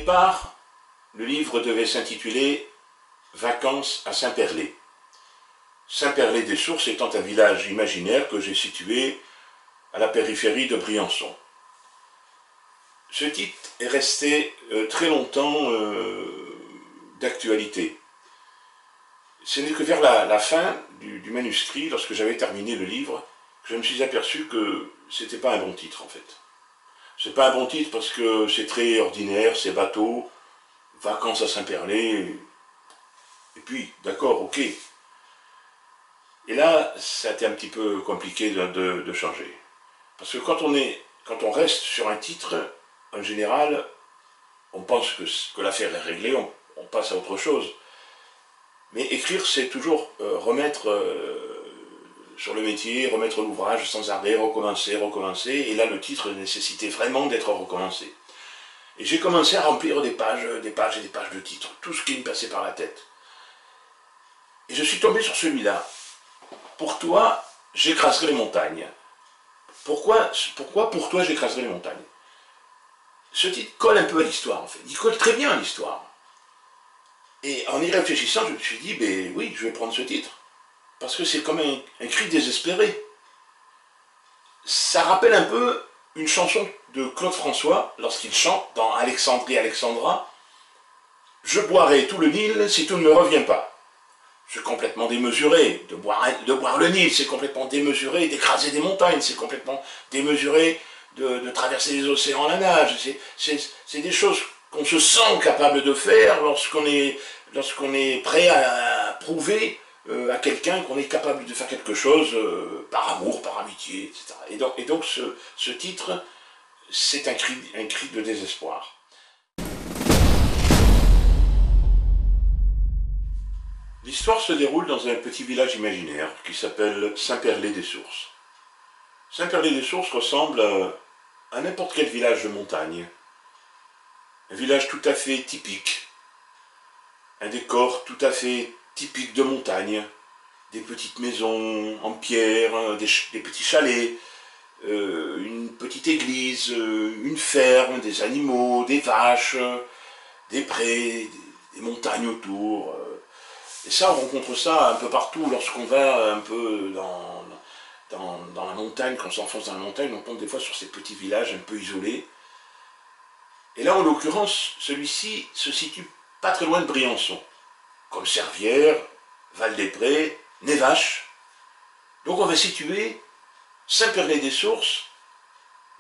départ, le livre devait s'intituler « Vacances à Saint-Perlé ». Saint-Perlé-des-Sources étant un village imaginaire que j'ai situé à la périphérie de Briançon. Ce titre est resté très longtemps d'actualité. Ce n'est que vers la fin du manuscrit, lorsque j'avais terminé le livre, que je me suis aperçu que c'était pas un bon titre en fait. C'est pas un bon titre parce que c'est très ordinaire, c'est bateau, vacances à Saint-Perlé, et puis, d'accord, ok. Et là, ça a été un petit peu compliqué de changer. Parce que quand on reste sur un titre, en général, on pense que l'affaire est réglée, on passe à autre chose. Mais écrire, c'est toujours remettre sur le métier, remettre l'ouvrage sans arrêt, recommencer, recommencer. Et là, le titre nécessitait vraiment d'être recommencé. Et j'ai commencé à remplir des pages et des pages de titres, tout ce qui me passait par la tête. Et je suis tombé sur celui-là. Pour toi, j'écraserai les montagnes. Pourquoi pour toi, j'écraserai les montagnes? Ce titre colle un peu à l'histoire, en fait. Il colle très bien à l'histoire. Et en y réfléchissant, je me suis dit, ben oui, je vais prendre ce titre. Parce que c'est comme un cri désespéré. Ça rappelle un peu une chanson de Claude François, lorsqu'il chante dans Alexandrie, Alexandra, « Je boirai tout le Nil si tout ne me revient pas ». C'est complètement démesuré. De boire le Nil, c'est complètement démesuré. D'écraser des montagnes, c'est complètement démesuré. De traverser les océans à la nage. C'est des choses qu'on se sent capable de faire lorsqu'on est prêt à prouver à quelqu'un qu'on est capable de faire quelque chose par amour, par amitié, etc. Et donc ce titre, c'est un cri de désespoir. L'histoire se déroule dans un petit village imaginaire qui s'appelle Saint-Perlé-des-Sources. Saint-Perlé-des-Sources ressemble à n'importe quel village de montagne. Un village tout à fait typique. Un décor tout à fait typique de montagne. Des petites maisons en pierre, des petits chalets, une petite église, une ferme, des animaux, des vaches, des prés, des montagnes autour. Et ça, on rencontre ça un peu partout lorsqu'on va un peu dans la montagne, quand on s'enfonce dans la montagne, on tombe des fois sur ces petits villages un peu isolés. Et là, en l'occurrence, celui-ci se situe pas très loin de Briançon, comme Servières, Val-des-Prés, Névache. Donc on va situer Saint-Perlé-des-Sources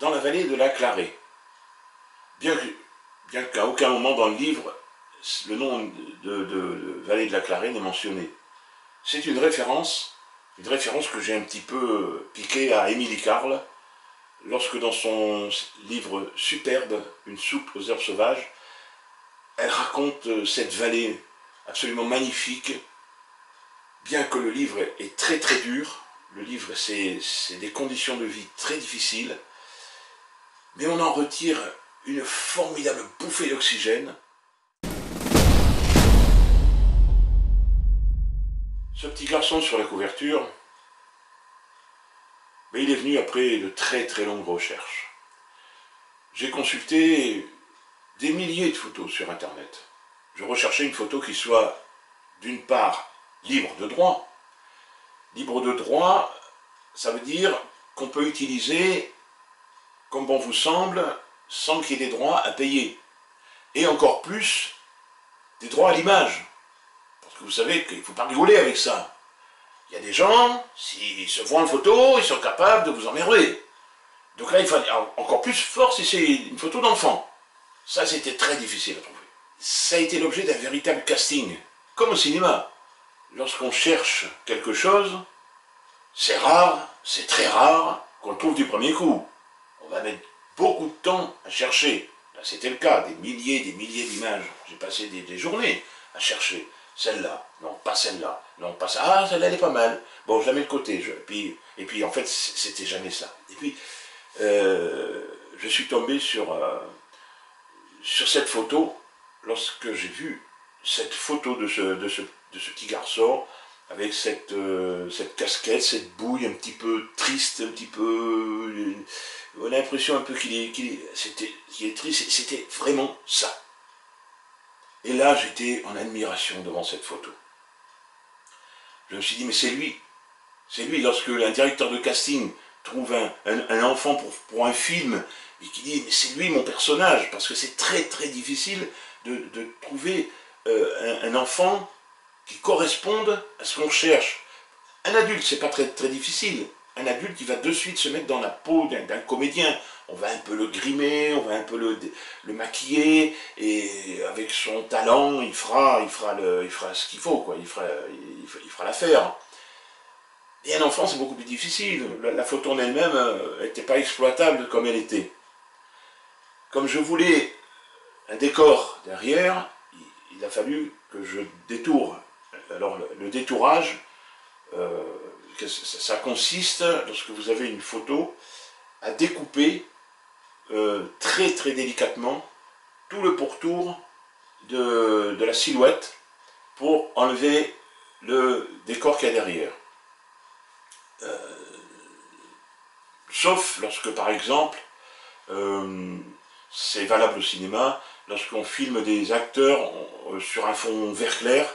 dans la vallée de la Clarée. Bien qu'à aucun moment dans le livre, le nom de vallée de la Clarée n'est mentionné. C'est une référence que j'ai un petit peu piquée à Émilie Carle, lorsque dans son livre superbe, Une soupe aux herbes sauvages, elle raconte cette vallée absolument magnifique, bien que le livre est très très dur. Le livre, c'est des conditions de vie très difficiles, mais on en retire une formidable bouffée d'oxygène. Ce petit garçon sur la couverture, mais il est venu après de très très longues recherches. J'ai consulté des milliers de photos sur Internet. Je recherchais une photo qui soit, d'une part, libre de droit. Libre de droit, ça veut dire qu'on peut utiliser comme bon vous semble, sans qu'il y ait des droits à payer. Et encore plus, des droits à l'image. Parce que vous savez qu'il ne faut pas rigoler avec ça. Il y a des gens, s'ils se voient en photo, ils sont capables de vous emmerder. Donc là, il faut encore plus fort si c'est une photo d'enfant. Ça, c'était très difficile à trouver. Ça a été l'objet d'un véritable casting, comme au cinéma. Lorsqu'on cherche quelque chose, c'est rare, c'est très rare qu'on le trouve du premier coup. On va mettre beaucoup de temps à chercher. Là, c'était le cas, des milliers d'images. J'ai passé des journées à chercher. Celle-là, non, pas celle-là, non, pas ça. Ah, celle-là, elle est pas mal. Bon, je la mets de côté. Et puis, en fait, c'était jamais ça. Et puis, je suis tombé sur cette photo, lorsque j'ai vu cette photo de ce petit garçon, avec cette casquette, cette bouille un petit peu triste, un petit peu... on a l'impression un peu qu'il est triste, c'était vraiment ça. Et là, j'étais en admiration devant cette photo. Je me suis dit, mais c'est lui. C'est lui, lorsque un directeur de casting trouve un enfant pour un film, et qui dit, mais c'est lui mon personnage, parce que c'est très très difficile de trouver un enfant qui corresponde à ce qu'on cherche. Un adulte, c'est pas très, très difficile. Un adulte, il va de suite se mettre dans la peau d'un comédien. On va un peu le grimer, on va un peu le maquiller, et avec son talent, il fera ce qu'il faut, quoi. Il fera l'affaire. Et un enfant, c'est beaucoup plus difficile. La photo en elle-même n'était pas exploitable comme elle était. Comme je voulais un décor derrière, il a fallu que je détourne. Alors le détourage, ça consiste, lorsque vous avez une photo, à découper très très délicatement tout le pourtour de la silhouette pour enlever le décor qu'il y a derrière. Sauf lorsque, par exemple, c'est valable au cinéma, lorsqu'on filme des acteurs sur un fond vert clair,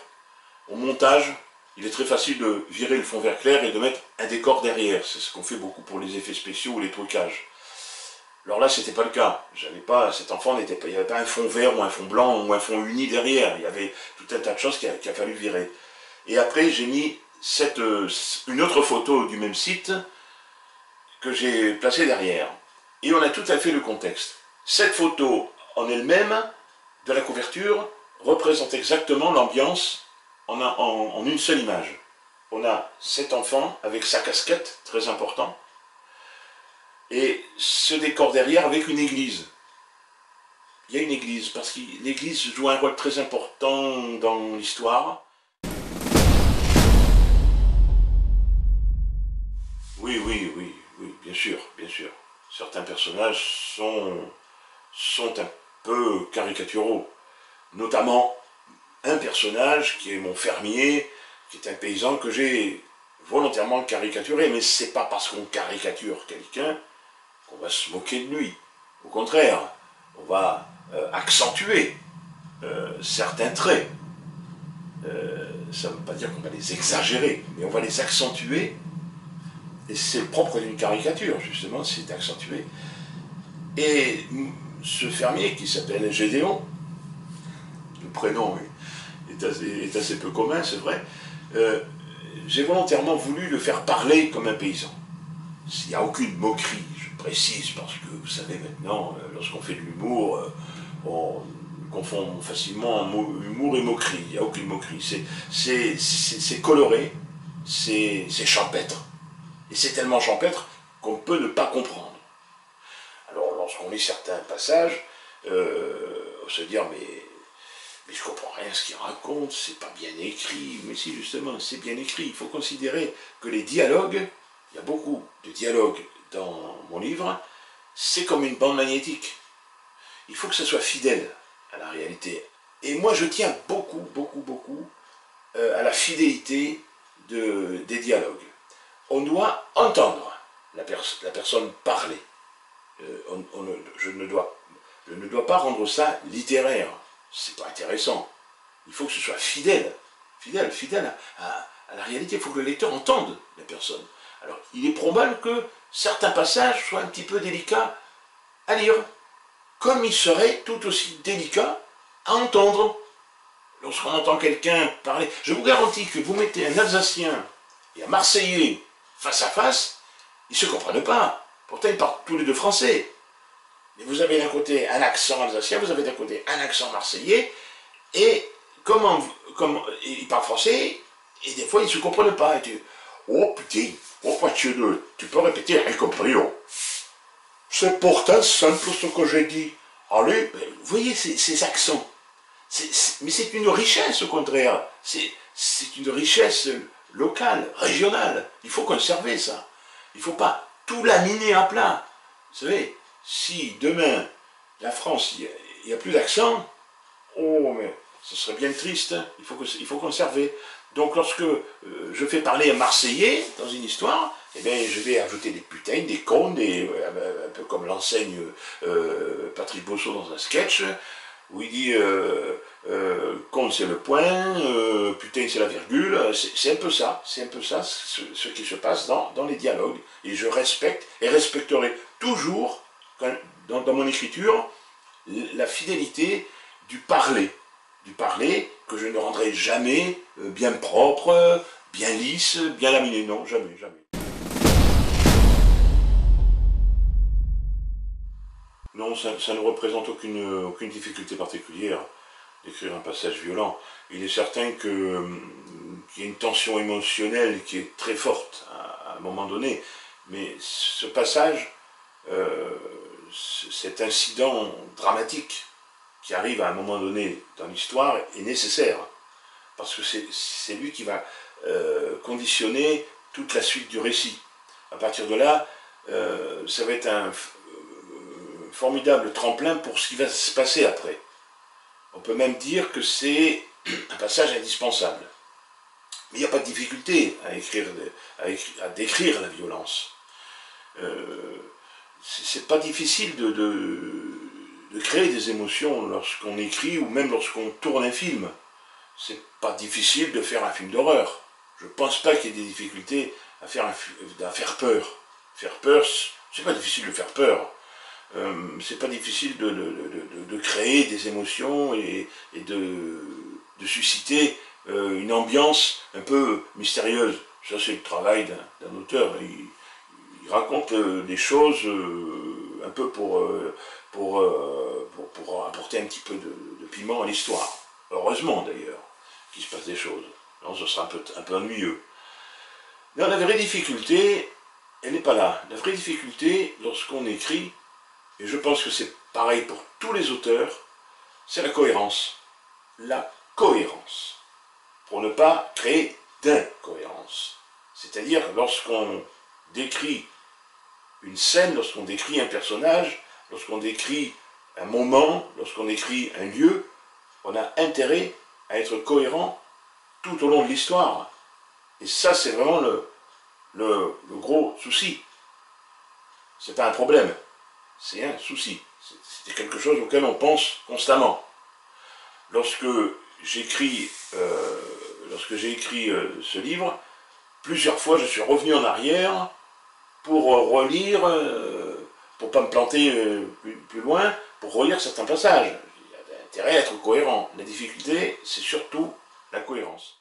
au montage, il est très facile de virer le fond vert clair et de mettre un décor derrière. C'est ce qu'on fait beaucoup pour les effets spéciaux ou les trucages. Alors là, c'était pas le cas. Cet enfant il n'y avait pas un fond vert ou un fond blanc ou un fond uni derrière. Il y avait tout un tas de choses qu'il a fallu virer. Et après, j'ai mis une autre photo du même site que j'ai placée derrière. Et on a tout à fait le contexte. Cette photo en elle-même, de la couverture, représente exactement l'ambiance en une seule image. On a cet enfant avec sa casquette, très important, et ce décor derrière avec une église. Il y a une église, parce que l'église joue un rôle très important dans l'histoire. Oui, oui, oui, oui, bien sûr, bien sûr. Certains personnages sont un peu caricaturaux. Notamment un personnage qui est mon fermier, qui est un paysan que j'ai volontairement caricaturé. Mais c'est pas parce qu'on caricature quelqu'un qu'on va se moquer de lui. Au contraire, on va accentuer certains traits. Ça ne veut pas dire qu'on va les exagérer, mais on va les accentuer. Et c'est le propre d'une caricature, justement, c'est accentué. Et ce fermier qui s'appelle Gédéon, le prénom est assez peu commun, c'est vrai, j'ai volontairement voulu le faire parler comme un paysan. Il n'y a aucune moquerie, je précise, parce que vous savez maintenant, lorsqu'on fait de l'humour, on confond facilement humour et moquerie. Il n'y a aucune moquerie. C'est coloré, c'est champêtre. Et c'est tellement champêtre qu'on peut ne pas comprendre. Alors lorsqu'on lit certains passages, on se dit mais je comprends rien à ce qu'il raconte, c'est pas bien écrit. Mais si justement c'est bien écrit, il faut considérer que les dialogues, il y a beaucoup de dialogues dans mon livre, c'est comme une bande magnétique. Il faut que ça soit fidèle à la réalité. Et moi je tiens beaucoup, beaucoup, beaucoup à la fidélité des dialogues. On doit entendre la personne parler. Je ne dois pas rendre ça littéraire. C'est pas intéressant. Il faut que ce soit fidèle à la réalité. Il faut que le lecteur entende la personne. Alors, il est probable que certains passages soient un petit peu délicats à lire, comme il serait tout aussi délicat à entendre. Lorsqu'on entend quelqu'un parler, je vous garantis que vous mettez un Alsacien et un Marseillais face à face, ils ne se comprennent pas. Pourtant, ils parlent tous les deux français. Mais vous avez d'un côté un accent alsacien, vous avez d'un côté un accent marseillais, et ils parlent français, et des fois, ils ne se comprennent pas. Et oh putain, oh Mathieu, tu peux répéter, j'ai compris, oh. C'est pourtant simple ce que j'ai dit. Allez, vous voyez ces accents. Mais c'est une richesse au contraire. C'est une richesse locale, régionale. Il faut conserver ça. Il ne faut pas tout laminer à plat. Vous savez, si demain, la France, il n'y a plus d'accent, oh, mais ce serait bien triste. Il faut conserver. Donc lorsque je fais parler un Marseillais dans une histoire, eh bien, je vais ajouter des putains, des cons, un peu comme l'enseigne Patrick Bosso dans un sketch, où il dit compte c'est le point, putain c'est la virgule, c'est un peu ça, ce qui se passe dans les dialogues. Et je respecte et respecterai toujours, dans mon écriture, la fidélité du parler que je ne rendrai jamais bien propre, bien lisse, bien laminé, non, jamais, jamais. Non, ça ne représente aucune difficulté particulière d'écrire un passage violent. Il est certain qu'il y a une tension émotionnelle qui est très forte à un moment donné, mais ce passage, cet incident dramatique qui arrive à un moment donné dans l'histoire est nécessaire, parce que c'est lui qui va conditionner toute la suite du récit. À partir de là, ça va être un formidable tremplin pour ce qui va se passer après. On peut même dire que c'est un passage indispensable. Mais il n'y a pas de difficulté à décrire la violence. C'est pas difficile de créer des émotions lorsqu'on écrit ou même lorsqu'on tourne un film. C'est pas difficile de faire un film d'horreur. Je pense pas qu'il y ait des difficultés à faire peur. Faire peur, c'est pas difficile de faire peur. C'est pas difficile de créer des émotions et de susciter une ambiance un peu mystérieuse. Ça, c'est le travail d'un auteur. Il raconte des choses un peu pour apporter un petit peu de piment à l'histoire. Heureusement, d'ailleurs, qu'il se passe des choses. Non, ce sera un peu ennuyeux. Non, la vraie difficulté, elle n'est pas là. La vraie difficulté, lorsqu'on écrit, et je pense que c'est pareil pour tous les auteurs, c'est la cohérence. La cohérence. Pour ne pas créer d'incohérence. C'est-à-dire lorsqu'on décrit une scène, lorsqu'on décrit un personnage, lorsqu'on décrit un moment, lorsqu'on décrit un lieu, on a intérêt à être cohérent tout au long de l'histoire. Et ça, c'est vraiment le gros souci. C'est pas un problème. C'est un souci. C'est quelque chose auquel on pense constamment. Lorsque j'ai écrit ce livre, plusieurs fois je suis revenu en arrière pour relire, pour ne pas me planter plus loin, pour relire certains passages. Il y a intérêt à être cohérent. La difficulté, c'est surtout la cohérence.